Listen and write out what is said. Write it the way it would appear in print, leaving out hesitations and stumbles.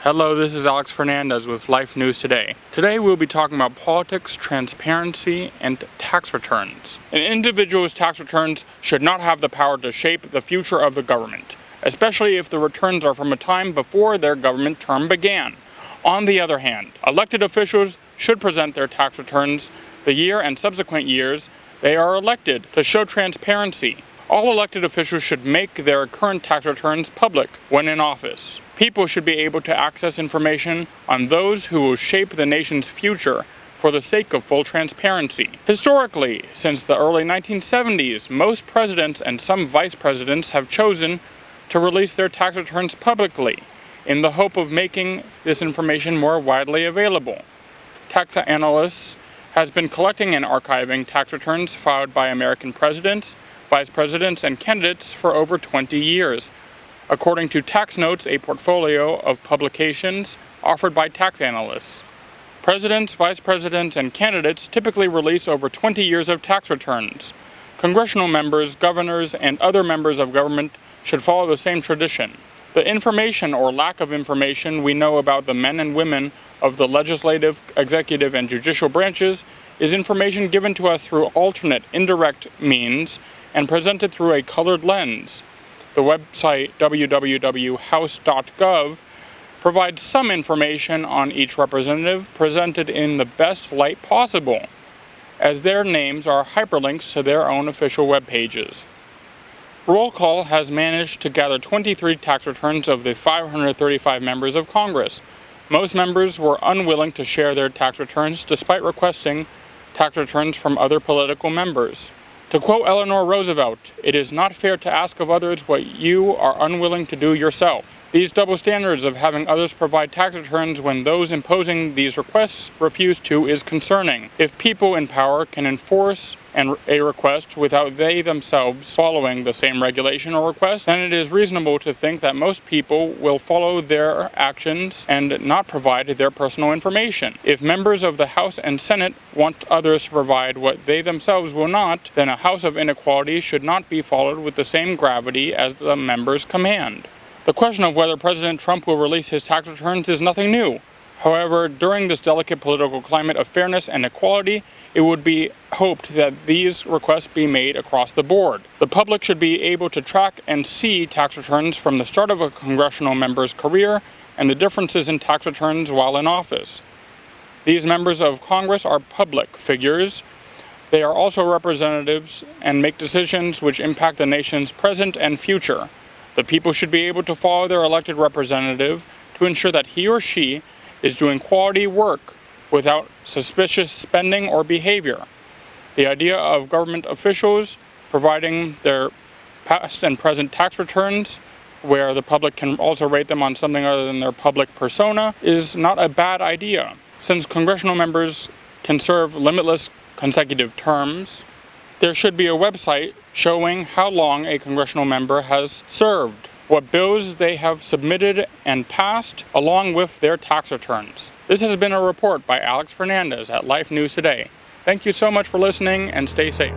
Hello, this is Alex Fernandez with Life News Today. Today we'll be talking about politics, transparency, and tax returns. An individual's tax returns should not have the power to shape the future of the government, especially if the returns are from a time before their government term began. On the other hand, elected officials should present their tax returns the year and subsequent years they are elected to show transparency. All elected officials should make their current tax returns public when in office. People should be able to access information on those who will shape the nation's future for the sake of full transparency. Historically, since the early 1970s, most presidents and some vice presidents have chosen to release their tax returns publicly in the hope of making this information more widely available. Tax Analysts has been collecting and archiving tax returns filed by American presidents, vice presidents, and candidates for over 20 years. According to Tax Notes, a portfolio of publications offered by Tax Analysts. Presidents, vice presidents, and candidates typically release over 20 years of tax returns. Congressional members, governors, and other members of government should follow the same tradition. The information or lack of information we know about the men and women of the legislative, executive, and judicial branches is information given to us through alternate, indirect means and presented through a colored lens. The website www.house.gov provides some information on each representative presented in the best light possible, as their names are hyperlinks to their own official web pages. Roll Call has managed to gather 23 tax returns of the 535 members of Congress. Most members were unwilling to share their tax returns despite requesting tax returns from other political members. To quote Eleanor Roosevelt, "It is not fair to ask of others what you are unwilling to do yourself." These double standards of having others provide tax returns when those imposing these requests refuse to is concerning. If people in power can enforce a request without they themselves following the same regulation or request, then it is reasonable to think that most people will follow their actions and not provide their personal information. If members of the House and Senate want others to provide what they themselves will not, then a house of inequality should not be followed with the same gravity as the members command. The question of whether President Trump will release his tax returns is nothing new. However, during this delicate political climate of fairness and equality, it would be hoped that these requests be made across the board. The public should be able to track and see tax returns from the start of a congressional member's career and the differences in tax returns while in office. These members of Congress are public figures. They are also representatives and make decisions which impact the nation's present and future. The people should be able to follow their elected representative to ensure that he or she is doing quality work without suspicious spending or behavior. The idea of government officials providing their past and present tax returns, where the public can also rate them on something other than their public persona, is not a bad idea. Since congressional members can serve limitless consecutive terms, there should be a website showing how long a congressional member has served, what bills they have submitted and passed, along with their tax returns. This has been a report by Alex Fernandez at Life News Today. Thank you so much for listening and stay safe.